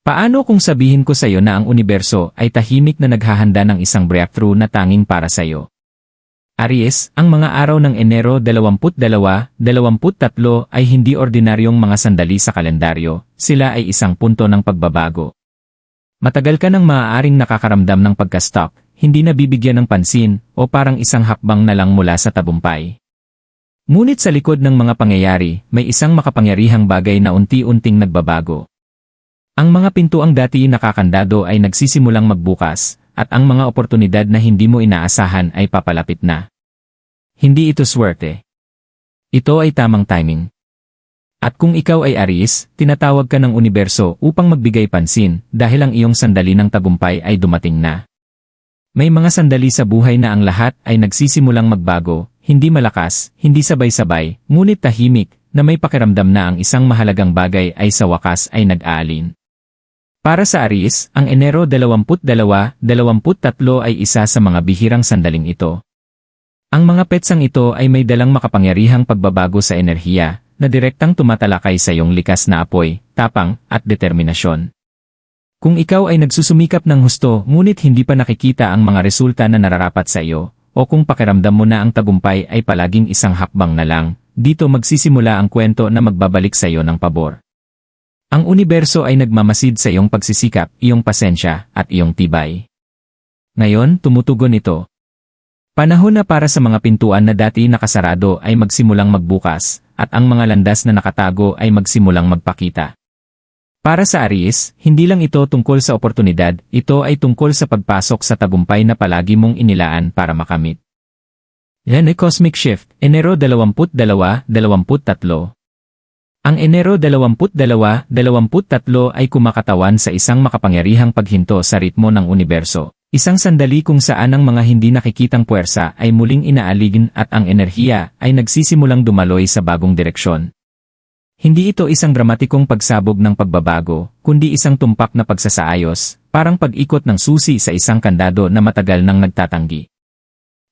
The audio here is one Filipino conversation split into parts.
Paano kung sabihin ko sa iyo na ang universo ay tahimik na naghahanda ng isang breakthrough na tanging para sa iyo? Aries, ang mga araw ng Enero 22, 23 ay hindi ordinaryong mga sandali sa kalendaryo, sila ay isang punto ng pagbabago. Matagal ka nang maaaring nakakaramdam ng pagka-stuck, hindi nabibigyan ng pansin, o parang isang hakbang na lang mula sa tagumpay. Ngunit sa likod ng mga pangyayari, may isang makapangyarihang bagay na unti-unting nagbabago. Ang mga pintuang dati nakakandado ay nagsisimulang magbukas, at ang mga oportunidad na hindi mo inaasahan ay papalapit na. Hindi ito swerte. Ito ay tamang timing. At kung ikaw ay Aries, tinatawag ka ng universo upang magbigay pansin dahil ang iyong sandali ng tagumpay ay dumating na. May mga sandali sa buhay na ang lahat ay nagsisimulang magbago, hindi malakas, hindi sabay-sabay, ngunit tahimik, na may pakiramdam na ang isang mahalagang bagay ay sa wakas ay nag-aalin. Para sa Aries, ang Enero 22, 23 ay isa sa mga bihirang sandaling ito. Ang mga petsang ito ay may dalang makapangyarihang pagbabago sa enerhiya, na direktang tumatalakay sa iyong likas na apoy, tapang, at determinasyon. Kung ikaw ay nagsusumikap ng husto ngunit hindi pa nakikita ang mga resulta na nararapat sa iyo, o kung pakiramdam mo na ang tagumpay ay palaging isang hakbang na lang, dito magsisimula ang kwento na magbabalik sa iyo ng pabor. Ang universo ay nagmamasid sa iyong pagsisikap, iyong pasensya, at iyong tibay. Ngayon, tumutugon ito. Panahon na para sa mga pintuan na dati nakasarado ay magsimulang magbukas, at ang mga landas na nakatago ay magsimulang magpakita. Para sa Aries, hindi lang ito tungkol sa oportunidad, ito ay tungkol sa pagpasok sa tagumpay na palagi mong inilaan para makamit. Yan ay Cosmic Shift, Enero 22, 23. Ang Enero 22, 23 ay kumakatawan sa isang makapangyarihang paghinto sa ritmo ng universo. Isang sandali kung saan ang mga hindi nakikitang puwersa ay muling inaaligin at ang enerhiya ay nagsisimulang dumaloy sa bagong direksyon. Hindi ito isang dramatikong pagsabog ng pagbabago, kundi isang tumpak na pagsasaayos, parang pag-ikot ng susi sa isang kandado na matagal nang nagtatanggi.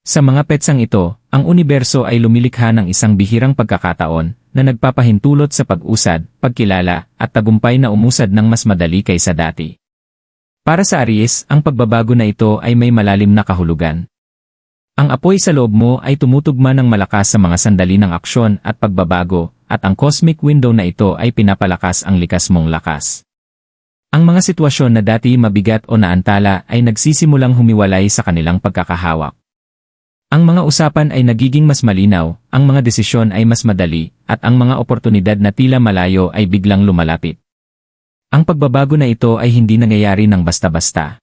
Sa mga petsang ito, ang universo ay lumilikha ng isang bihirang pagkakataon na nagpapahintulot sa pag-usad, pagkilala, at tagumpay na umusad ng mas madali kaysa dati. Para sa Aries, ang pagbabago na ito ay may malalim na kahulugan. Ang apoy sa loob mo ay tumutugma ng malakas sa mga sandali ng aksyon at pagbabago, at ang cosmic window na ito ay pinapalakas ang likas mong lakas. Ang mga sitwasyon na dati mabigat o naantala ay nagsisimulang humiwalay sa kanilang pagkakahawak. Ang mga usapan ay nagiging mas malinaw, ang mga desisyon ay mas madali, at ang mga oportunidad na tila malayo ay biglang lumalapit. Ang pagbabago na ito ay hindi nangyayari ng basta-basta.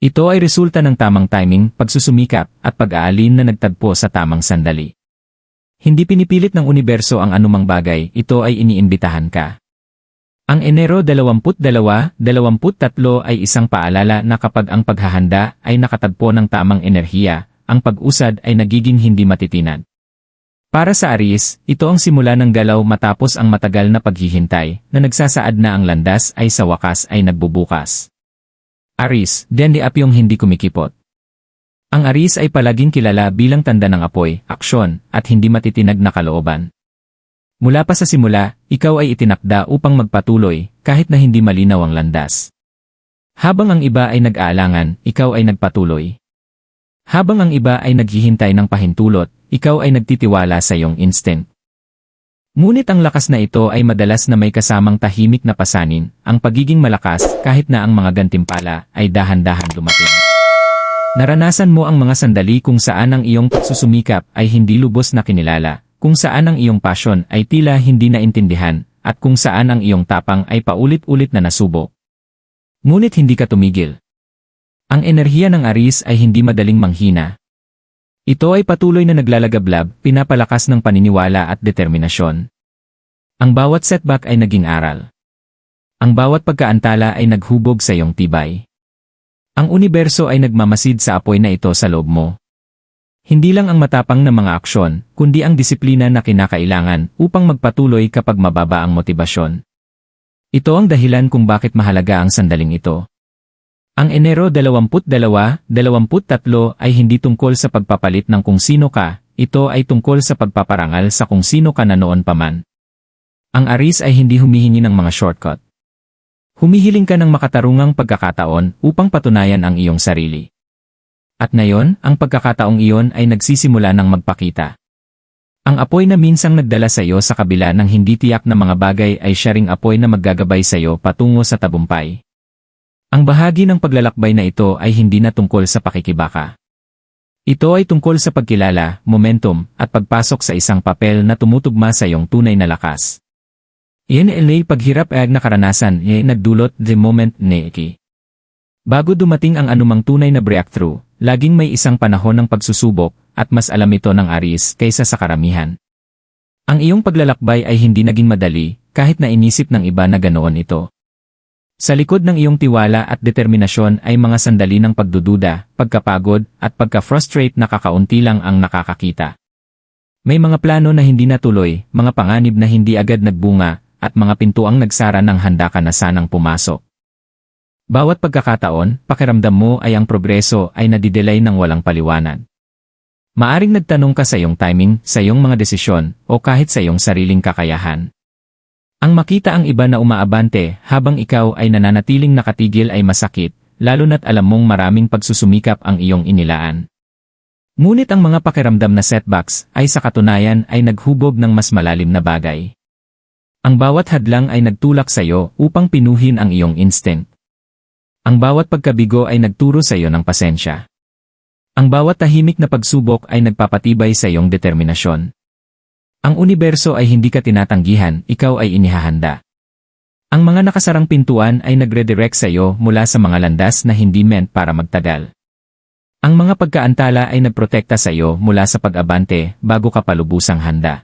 Ito ay resulta ng tamang timing, pagsusumikap, at pag-aalin na nagtagpo sa tamang sandali. Hindi pinipilit ng universo ang anumang bagay, ito ay iniimbitahan ka. Ang Enero 22, 23 ay isang paalala na kapag ang paghahanda ay nakatagpo ng tamang enerhiya, ang pag-usad ay nagiging hindi matitinag. Para sa Aries, ito ang simula ng galaw matapos ang matagal na paghihintay, na nagsasaad na ang landas ay sa wakas ay nagbubukas. Aries, dendi apyong hindi kumikipot. Ang Aries ay palaging kilala bilang tanda ng apoy, aksyon, at hindi matitinag na kalooban. Mula pa sa simula, ikaw ay itinakda upang magpatuloy, kahit na hindi malinaw ang landas. Habang ang iba ay nag-aalangan, ikaw ay nagpatuloy. Habang ang iba ay naghihintay ng pahintulot, ikaw ay nagtitiwala sa iyong instinct. Ngunit ang lakas na ito ay madalas na may kasamang tahimik na pasanin, ang pagiging malakas kahit na ang mga gantimpala ay dahan-dahan dumating. Naranasan mo ang mga sandali kung saan ang iyong pagsusumikap ay hindi lubos na kinilala, kung saan ang iyong passion ay tila hindi naintindihan, at kung saan ang iyong tapang ay paulit-ulit na nasubok. Ngunit hindi ka tumigil. Ang enerhiya ng Aries ay hindi madaling manghina. Ito ay patuloy na naglalagablab, pinapalakas ng paniniwala at determinasyon. Ang bawat setback ay naging aral. Ang bawat pagkaantala ay naghubog sa iyong tibay. Ang universo ay nagmamasid sa apoy na ito sa loob mo. Hindi lang ang matapang na mga aksyon, kundi ang disiplina na kinakailangan upang magpatuloy kapag mababa ang motibasyon. Ito ang dahilan kung bakit mahalaga ang sandaling ito. Ang Enero 22, 23 ay hindi tungkol sa pagpapalit ng kung sino ka, ito ay tungkol sa pagpaparangal sa kung sino ka na noon pa man. Ang Aries ay hindi humihingi ng mga shortcut. Humihiling ka ng makatarungang pagkakataon upang patunayan ang iyong sarili. At ngayon, ang pagkakataong iyon ay nagsisimula ng magpakita. Ang apoy na minsang nagdala sa iyo sa kabila ng hindi tiyak na mga bagay ay siya ring apoy na maggagabay sa iyo patungo sa tagumpay. Ang bahagi ng paglalakbay na ito ay hindi na tungkol sa pakikibaka. Ito ay tungkol sa pagkilala, momentum, at pagpasok sa isang papel na tumutugma sa iyong tunay na lakas. Iyan ay paghirap ay na karanasan ay nagdulot the moment ni Iki. Bago dumating ang anumang tunay na breakthrough, laging may isang panahon ng pagsusubok at mas alam ito ng Aries kaysa sa karamihan. Ang iyong paglalakbay ay hindi naging madali kahit na inisip ng iba na ganoon ito. Sa likod ng iyong tiwala at determinasyon ay mga sandali ng pagdududa, pagkapagod at pagka-frustrate na kakaunti lang ang nakakakita. May mga plano na hindi natuloy, mga panganib na hindi agad nagbunga, at mga pintuang nagsara ng handa ka na sanang pumasok. Bawat pagkakataon, pakiramdam mo ay ang progreso ay nadidelay ng walang paliwanag. Maaring nagtanong ka sa iyong timing, sa iyong mga desisyon, o kahit sa iyong sariling kakayahan. Ang makita ang iba na umaabante habang ikaw ay nananatiling nakatigil ay masakit, lalo na't alam mong maraming pagsusumikap ang iyong inilaan. Ngunit ang mga pakiramdam na setbacks ay sa katunayan ay naghubog ng mas malalim na bagay. Ang bawat hadlang ay nagtulak sa iyo upang pinuhin ang iyong instinct. Ang bawat pagkabigo ay nagturo sa iyo ng pasensya. Ang bawat tahimik na pagsubok ay nagpapatibay sa iyong determinasyon. Ang universo ay hindi ka tinatanggihan, ikaw ay inihahanda. Ang mga nakasarang pintuan ay nagre-direct sa iyo mula sa mga landas na hindi meant para magtagal. Ang mga pagkaantala ay nagprotekta sa iyo mula sa pag-abante bago ka palubusang handa.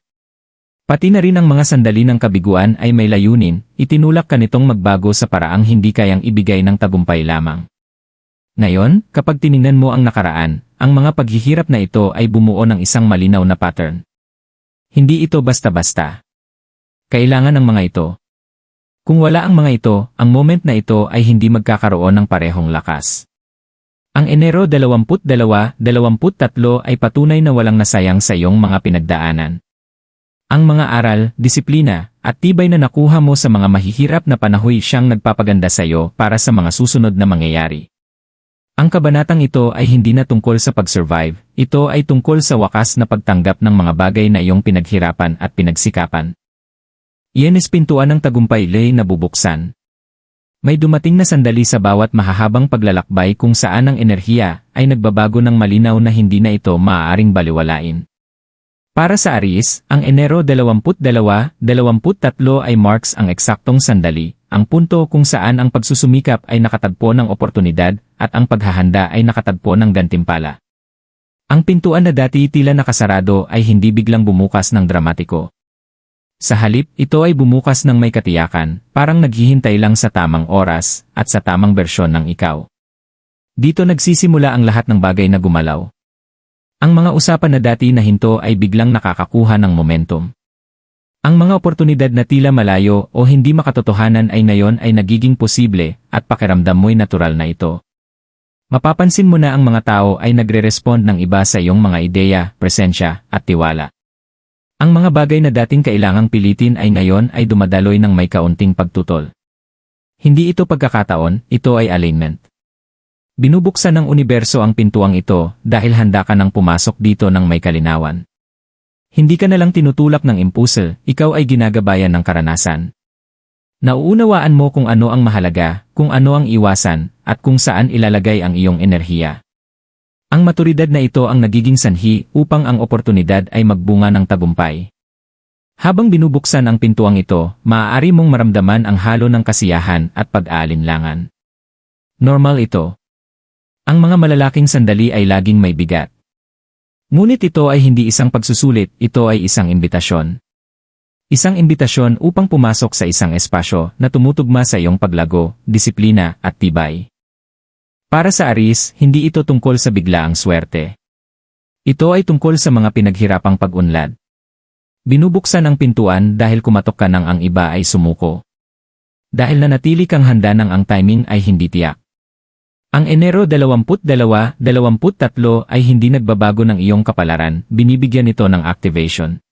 Pati na rin ang mga sandali ng kabiguan ay may layunin, itinulak ka nitong magbago sa paraang hindi kayang ibigay ng tagumpay lamang. Ngayon, kapag tiningnan mo ang nakaraan, ang mga paghihirap na ito ay bumuo ng isang malinaw na pattern. Hindi ito basta-basta. Kailangan ng mga ito. Kung wala ang mga ito, ang moment na ito ay hindi magkakaroon ng parehong lakas. Ang Enero 22-23 ay patunay na walang nasayang sa iyong mga pinagdaanan. Ang mga aral, disiplina, at tibay na nakuha mo sa mga mahihirap na panahoy siyang nagpapaganda sa iyo para sa mga susunod na mangyayari. Ang kabanatang ito ay hindi na tungkol sa pag-survive, ito ay tungkol sa wakas na pagtanggap ng mga bagay na iyong pinaghirapan at pinagsikapan. Iyan is pintuan ng tagumpay na bubuksan. May dumating na sandali sa bawat mahahabang paglalakbay kung saan ang enerhiya ay nagbabago ng malinaw na hindi na ito maaaring baliwalain. Para sa Aries, ang Enero 22-23 ay marks ang eksaktong sandali, ang punto kung saan ang pagsusumikap ay nakatagpo ng oportunidad at ang paghahanda ay nakatagpo ng gantimpala. Ang pintuan na dati tila nakasarado ay hindi biglang bumukas ng dramatiko. Sa halip, ito ay bumukas ng may katiyakan, parang naghihintay lang sa tamang oras at sa tamang bersyon ng ikaw. Dito nagsisimula ang lahat ng bagay na gumalaw. Ang mga usapan na dati na hinto ay biglang nakakakuha ng momentum. Ang mga oportunidad na tila malayo o hindi makatotohanan ay ngayon ay nagiging posible at pakiramdam mo'y natural na ito. Mapapansin mo na ang mga tao ay nagre-respond ng iba sa iyong mga ideya, presensya, at tiwala. Ang mga bagay na dating kailangang pilitin ay ngayon ay dumadaloy ng may kaunting pagtutol. Hindi ito pagkakataon, ito ay alignment. Binubuksan ng universo ang pintuang ito dahil handa ka nang pumasok dito ng may kalinawan. Hindi ka na lang tinutulak ng impulso, ikaw ay ginagabayan ng karanasan. Nauunawaan mo kung ano ang mahalaga, kung ano ang iwasan, at kung saan ilalagay ang iyong enerhiya. Ang maturidad na ito ang nagiging sanhi upang ang oportunidad ay magbunga ng tagumpay. Habang binubuksan ang pintuang ito, maaari mong maramdaman ang halo ng kasiyahan at pag-aalinlangan. Normal ito. Ang mga malalaking sandali ay laging may bigat. Ngunit ito ay hindi isang pagsusulit, ito ay isang imbitasyon. Isang imbitasyon upang pumasok sa isang espasyo na tumutugma sa iyong paglago, disiplina, at tibay. Para sa Aries, hindi ito tungkol sa biglaang swerte. Ito ay tungkol sa mga pinaghirapang pag-unlad. Binubuksan ang pintuan dahil kumatok ka nang ang iba ay sumuko. Dahil nanatili kang handa nang ang timing ay hindi tiyak. Ang Enero 22-23 ay hindi nagbabago ng iyong kapalaran, binibigyan ito ng activation.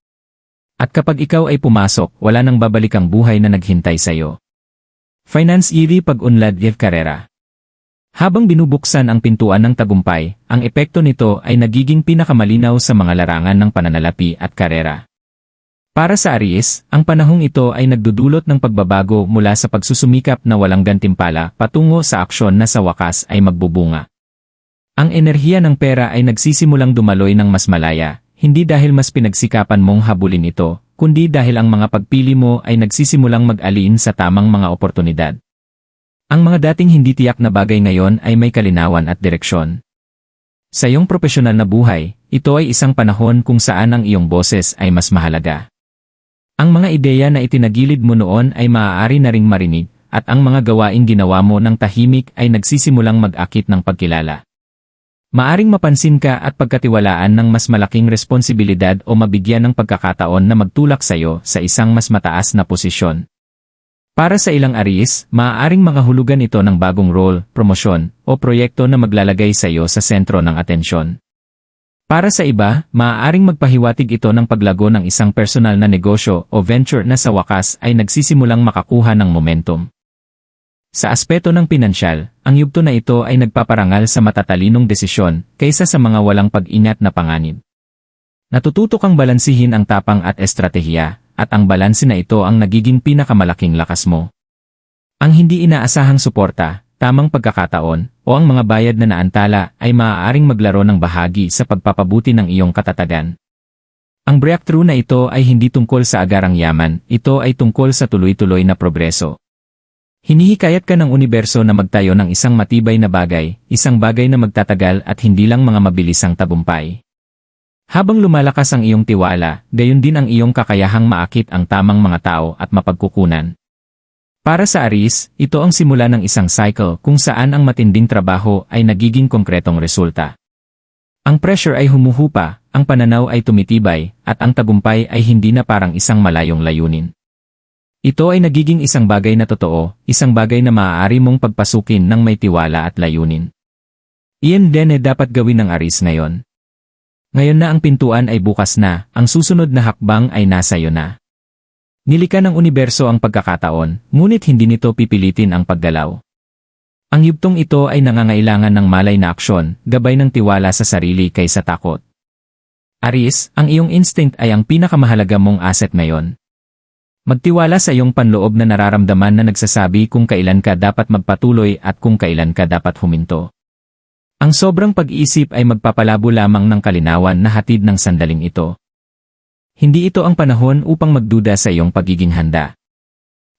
At kapag ikaw ay pumasok, wala nang babalik ang buhay na naghintay sa iyo. Finance iri pag-unlad y karera. Habang binubuksan ang pintuan ng tagumpay, ang epekto nito ay nagiging pinakamalinaw sa mga larangan ng pananalapi at karera. Para sa Aries, ang panahong ito ay nagdudulot ng pagbabago mula sa pagsusumikap na walang gantimpala patungo sa aksyon na sa wakas ay magbubunga. Ang enerhiya ng pera ay nagsisimulang dumaloy ng mas malaya, hindi dahil mas pinagsikapan mong habulin ito, kundi dahil ang mga pagpili mo ay nagsisimulang mag-alin sa tamang mga oportunidad. Ang mga dating hindi tiyak na bagay ngayon ay may kalinawan at direksyon. Sa iyong profesional na buhay, ito ay isang panahon kung saan ang iyong boses ay mas mahalaga. Ang mga ideya na itinagilid mo noon ay maaari na ring marinig, at ang mga gawaing ginawa mo ng tahimik ay nagsisimulang mag-akit ng pagkilala. Maaring mapansin ka at pagkatiwalaan ng mas malaking responsibilidad o mabigyan ng pagkakataon na magtulak sa iyo sa isang mas mataas na posisyon. Para sa ilang Aries, maaaring makahulugan ito ng bagong role, promosyon, o proyekto na maglalagay sa iyo sa sentro ng atensyon. Para sa iba, maaaring magpahiwatig ito ng paglago ng isang personal na negosyo o venture na sa wakas ay nagsisimulang makakuha ng momentum. Sa aspeto ng pinansyal, ang yugto na ito ay nagpaparangal sa matatalinong desisyon kaysa sa mga walang pag-ingat na panganib. Natututo kang balansihin ang tapang at estratehiya, at ang balanse na ito ang nagiging pinakamalaking lakas mo. Ang hindi inaasahang suporta, tamang pagkakataon, o ang mga bayad na naantala ay maaaring maglaro ng bahagi sa pagpapabuti ng iyong katatagan. Ang breakthrough na ito ay hindi tungkol sa agarang yaman, ito ay tungkol sa tuloy-tuloy na progreso. Hinihikayat ka ng universo na magtayo ng isang matibay na bagay, isang bagay na magtatagal at hindi lang mga mabilisang tagumpay. Habang lumalakas ang iyong tiwala, gayon din ang iyong kakayahang maakit ang tamang mga tao at mapagkukunan. Para sa Aries, ito ang simula ng isang cycle kung saan ang matinding trabaho ay nagiging konkretong resulta. Ang pressure ay humuhupa, ang pananaw ay tumitibay, at ang tagumpay ay hindi na parang isang malayong layunin. Ito ay nagiging isang bagay na totoo, isang bagay na maaari mong pagpasukin ng may tiwala at layunin. Iyan din ay dapat gawin ng Aries ngayon. Ngayon na ang pintuan ay bukas na, ang susunod na hakbang ay nasa iyo na. Nilikha ng universo ang pagkakataon, ngunit hindi nito pipilitin ang paggalaw. Ang yugtong ito ay nangangailangan ng malay na aksyon, gabay ng tiwala sa sarili kaysa takot. Aries, ang iyong instinct ay ang pinakamahalaga mong asset ngayon. Magtiwala sa iyong panloob na nararamdaman na nagsasabi kung kailan ka dapat magpatuloy at kung kailan ka dapat huminto. Ang sobrang pag-iisip ay magpapalabo lamang ng kalinawan na hatid ng sandaling ito. Hindi ito ang panahon upang magduda sa iyong pagiging handa.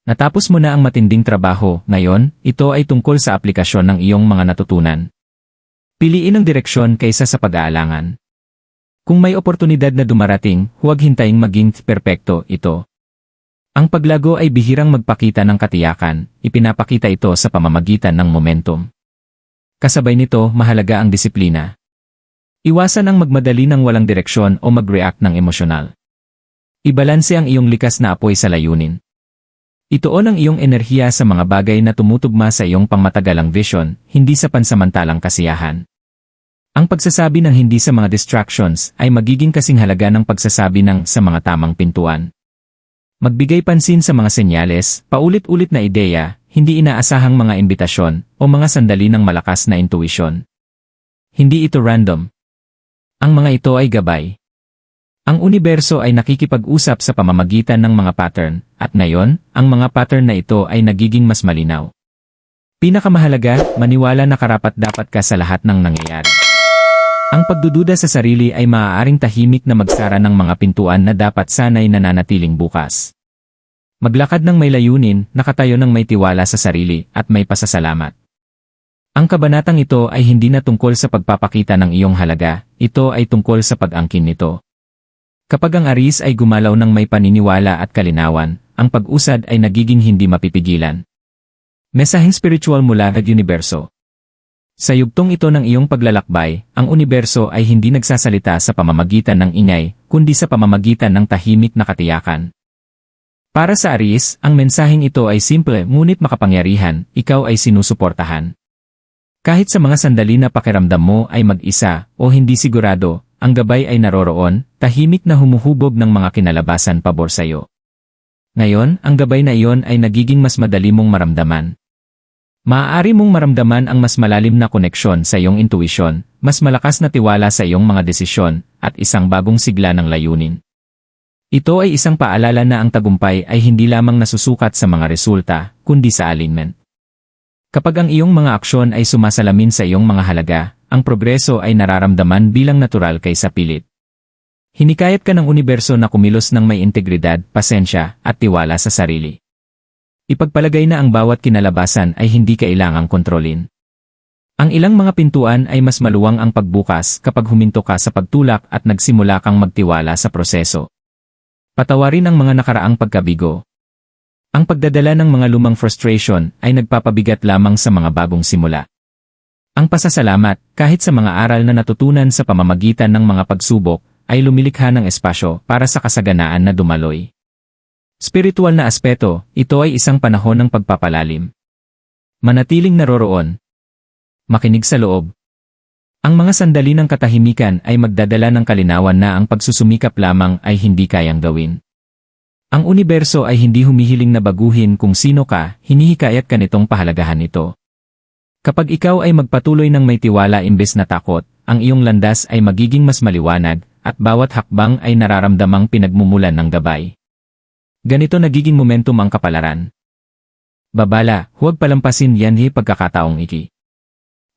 Natapos mo na ang matinding trabaho, ngayon, ito ay tungkol sa aplikasyon ng iyong mga natutunan. Piliin ang direksyon kaysa sa pag-aalangan. Kung may oportunidad na dumarating, huwag hintayin maging perpekto ito. Ang paglago ay bihirang magpakita ng katiyakan, ipinapakita ito sa pamamagitan ng momentum. Kasabay nito, mahalaga ang disiplina. Iwasan ang magmadali ng walang direksyon o mag-react ng emosyonal. Ibalanse ang iyong likas na apoy sa layunin. Ituon ang iyong enerhiya sa mga bagay na tumutugma sa iyong pangmatagalang vision, hindi sa pansamantalang kasiyahan. Ang pagsasabi ng hindi sa mga distractions ay magiging kasing halaga ng pagsasabi ng sa mga tamang pintuan. Magbigay pansin sa mga senyales, paulit-ulit na ideya, hindi inaasahang mga imbitasyon, o mga sandali ng malakas na intuisyon. Hindi ito random. Ang mga ito ay gabay. Ang universo ay nakikipag-usap sa pamamagitan ng mga pattern, at ngayon, ang mga pattern na ito ay nagiging mas malinaw. Pinakamahalaga, maniwala na karapat-dapat ka sa lahat ng nangyayari. Ang pagdududa sa sarili ay maaaring tahimik na magsara ng mga pintuan na dapat sanay nananatiling bukas. Maglakad ng may layunin, nakatayo ng may tiwala sa sarili, at may pasasalamat. Ang kabanatang ito ay hindi na tungkol sa pagpapakita ng iyong halaga, ito ay tungkol sa pag-angkin nito. Kapag ang Aries ay gumalaw ng may paniniwala at kalinawan, ang pag-usad ay nagiging hindi mapipigilan. Mesaheng spiritual mula sa universo. Sa yugtong ito ng iyong paglalakbay, ang universo ay hindi nagsasalita sa pamamagitan ng ingay, kundi sa pamamagitan ng tahimik na katiyakan. Para sa Aries, ang mensaheng ito ay simple ngunit makapangyarihan, ikaw ay sinusuportahan. Kahit sa mga sandali na pakiramdam mo ay mag-isa o hindi sigurado, ang gabay ay naroroon, tahimik na humuhubog ng mga kinalabasan pabor sa iyo. Ngayon, ang gabay na iyon ay nagiging mas madali mong maramdaman. Maaari mong maramdaman ang mas malalim na koneksyon sa iyong intuisyon, mas malakas na tiwala sa iyong mga desisyon, at isang bagong sigla ng layunin. Ito ay isang paalala na ang tagumpay ay hindi lamang nasusukat sa mga resulta, kundi sa alignment. Kapag ang iyong mga aksyon ay sumasalamin sa iyong mga halaga, ang progreso ay nararamdaman bilang natural kaysa pilit. Hinikayat ka ng universo na kumilos ng may integridad, pasensya, at tiwala sa sarili. Ipagpalagay na ang bawat kinalabasan ay hindi kailangang kontrolin. Ang ilang mga pintuan ay mas maluwang ang pagbukas kapag huminto ka sa pagtulak at nagsimula kang magtiwala sa proseso. Patawarin ang mga nakaraang pagkabigo. Ang pagdadala ng mga lumang frustration ay nagpapabigat lamang sa mga bagong simula. Ang pasasalamat, kahit sa mga aral na natutunan sa pamamagitan ng mga pagsubok, ay lumilikha ng espasyo para sa kasaganaan na dumaloy. Spiritual na aspeto, ito ay isang panahon ng pagpapalalim. Manatiling naroroon. Makinig sa loob. Ang mga sandali ng katahimikan ay magdadala ng kalinawan na ang pagsusumikap lamang ay hindi kayang gawin. Ang universo ay hindi humihiling na baguhin kung sino ka, hinihikayat ka nitong pahalagahan ito. Kapag ikaw ay magpatuloy ng may tiwala imbes na takot, ang iyong landas ay magiging mas maliwanag, at bawat hakbang ay nararamdamang pinagmumulan ng gabay. Ganito nagiging momentum ang kapalaran. Babala, huwag palampasin yanhi pagkakataong iki.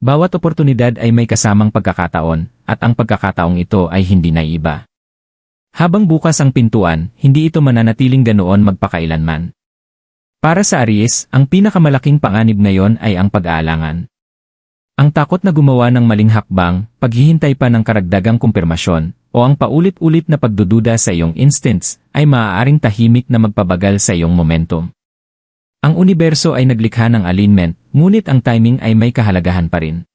Bawat oportunidad ay may kasamang pagkakataon, at ang pagkakataong ito ay hindi naiiba. Habang bukas ang pintuan, hindi ito mananatiling ganoon magpakailanman. Para sa Aries, ang pinakamalaking panganib ngayon ay ang pag-aalangan. Ang takot na gumawa ng maling hakbang, paghihintay pa ng karagdagang kumpirmasyon, o ang paulit-ulit na pagdududa sa iyong instincts, ay maaaring tahimik na magpabagal sa iyong momentum. Ang universo ay naglikha ng alignment, ngunit ang timing ay may kahalagahan pa rin.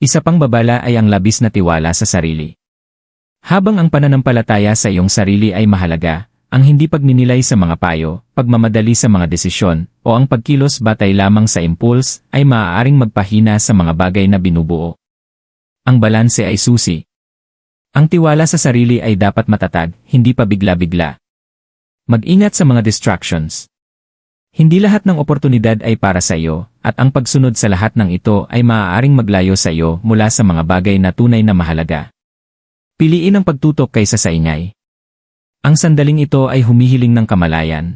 Isa pang babala ay ang labis na tiwala sa sarili. Habang ang pananampalataya sa iyong sarili ay mahalaga, ang hindi pagninilay sa mga payo, pagmamadali sa mga desisyon, o ang pagkilos batay lamang sa impulse, ay maaaring magpahina sa mga bagay na binubuo. Ang balanse ay susi. Ang tiwala sa sarili ay dapat matatag, hindi pa bigla-bigla. Mag-ingat sa mga distractions. Hindi lahat ng oportunidad ay para sa iyo, at ang pagsunod sa lahat ng ito ay maaaring maglayo sa iyo mula sa mga bagay na tunay na mahalaga. Piliin ang pagtutok kaysa sa ingay. Ang sandaling ito ay humihiling ng kamalayan.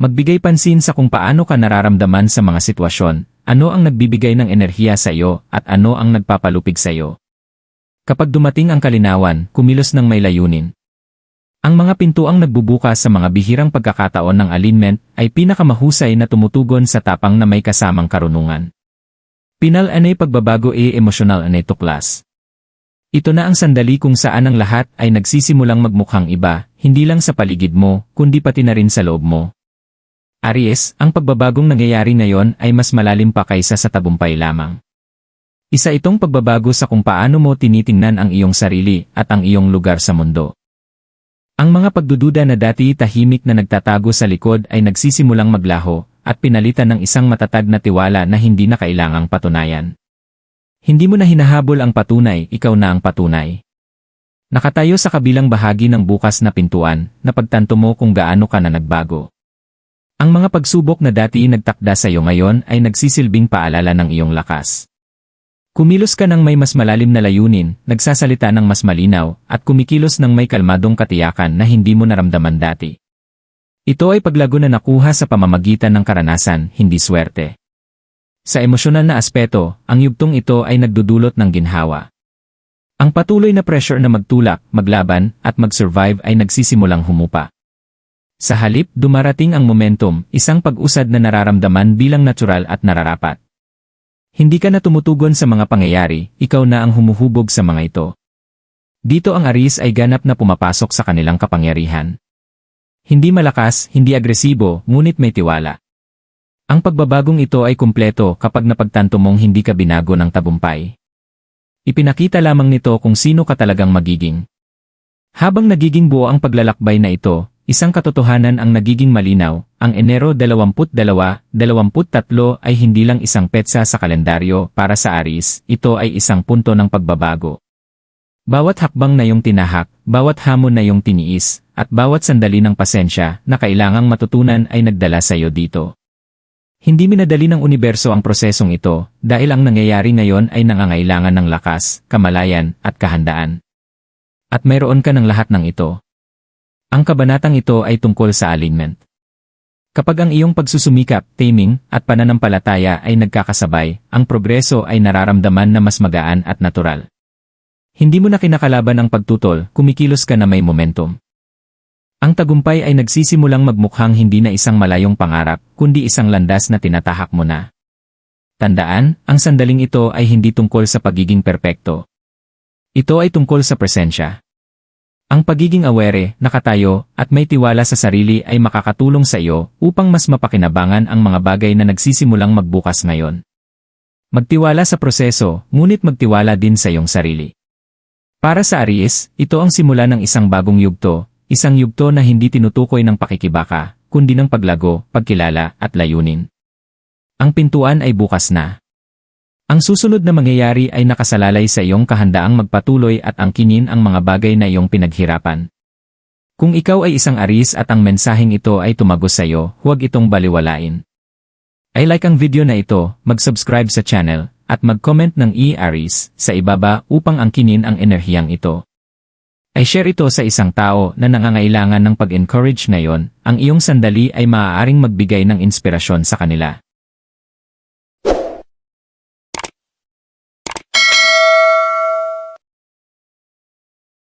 Magbigay pansin sa kung paano ka nararamdaman sa mga sitwasyon, ano ang nagbibigay ng enerhiya sa iyo, at ano ang nagpapalupig sa iyo. Kapag dumating ang kalinawan, kumilos ng may layunin. Ang mga pintuang nagbubukas sa mga bihirang pagkakataon ng alignment ay pinakamahusay na tumutugon sa tapang na may kasamang karunungan. Pinal anay pagbabago emosyonal anay tuklas. Ito na ang sandali kung saan ang lahat ay nagsisimulang magmukhang iba, hindi lang sa paligid mo, kundi pati na rin sa loob mo. Aries, ang pagbabagong nangyayari ngayon ay mas malalim pa kaysa sa tagumpay lamang. Isa itong pagbabago sa kung paano mo tinitingnan ang iyong sarili at ang iyong lugar sa mundo. Ang mga pagdududa na dati tahimik na nagtatago sa likod ay nagsisimulang maglaho at pinalitan ng isang matatag na tiwala na hindi na kailangang patunayan. Hindi mo na hinahabol ang patunay, ikaw na ang patunay. Nakatayo sa kabilang bahagi ng bukas na pintuan, napagtanto mo kung gaano ka na nagbago. Ang mga pagsubok na dati nagtakda sa iyo ngayon ay nagsisilbing paalala ng iyong lakas. Kumilos ka ng may mas malalim na layunin, nagsasalita ng mas malinaw, at kumikilos ng may kalmadong katiyakan na hindi mo naramdaman dati. Ito ay paglago na nakuha sa pamamagitan ng karanasan, hindi swerte. Sa emosyonal na aspeto, ang yugtong ito ay nagdudulot ng ginhawa. Ang patuloy na pressure na magtulak, maglaban, at mag-survive ay nagsisimulang humupa. Sa halip, dumarating ang momentum, isang pag-usad na nararamdaman bilang natural at nararapat. Hindi ka na tumutugon sa mga pangyayari, ikaw na ang humuhubog sa mga ito. Dito ang Aries ay ganap na pumapasok sa kanilang kapangyarihan. Hindi malakas, hindi agresibo, ngunit may tiwala. Ang pagbabagong ito ay kumpleto kapag napagtanto mong hindi ka binago ng tagumpay. Ipinakita lamang nito kung sino ka talagang magiging. Habang nagiging buo ang paglalakbay na ito, isang katotohanan ang nagiging malinaw, ang Enero 22-23 ay hindi lang isang petsa sa kalendaryo para sa Aries, ito ay isang punto ng pagbabago. Bawat hakbang na iyong tinahak, bawat hamon na iyong tiniis, at bawat sandali ng pasensya na kailangang matutunan ay nagdala sa iyo dito. Hindi minadali ng universo ang prosesong ito dahil ang nangyayari ngayon ay nangangailangan ng lakas, kamalayan, at kahandaan. At mayroon ka ng lahat ng ito. Ang kabanatang ito ay tungkol sa alignment. Kapag ang iyong pagsusumikap, taming, at pananampalataya ay nagkakasabay, ang progreso ay nararamdaman na mas magaan at natural. Hindi mo na kinakalaban ang pagtutol, kumikilos ka na may momentum. Ang tagumpay ay nagsisimulang magmukhang hindi na isang malayong pangarap, kundi isang landas na tinatahak mo na. Tandaan, ang sandaling ito ay hindi tungkol sa pagiging perpekto. Ito ay tungkol sa presensya. Ang pagiging aware, nakatayo, at may tiwala sa sarili ay makakatulong sa iyo upang mas mapakinabangan ang mga bagay na nagsisimulang magbukas ngayon. Magtiwala sa proseso, ngunit magtiwala din sa iyong sarili. Para sa Aries, ito ang simula ng isang bagong yugto, isang yugto na hindi tinutukoy ng pakikibaka, kundi ng paglago, pagkilala, at layunin. Ang pintuan ay bukas na. Ang susunod na mangyayari ay nakasalalay sa iyong kahandaang magpatuloy at angkinin ang mga bagay na iyong pinaghirapan. Kung ikaw ay isang Aries at ang mensaheng ito ay tumagos sa iyo, huwag itong baliwalain. I like ang video na ito, mag-subscribe sa channel, at mag-comment ng Aries sa ibaba upang angkinin ang enerhiyang ito. Ay share ito sa isang tao na nangangailangan ng pag-encourage ngayon, ang iyong sandali ay maaaring magbigay ng inspirasyon sa kanila.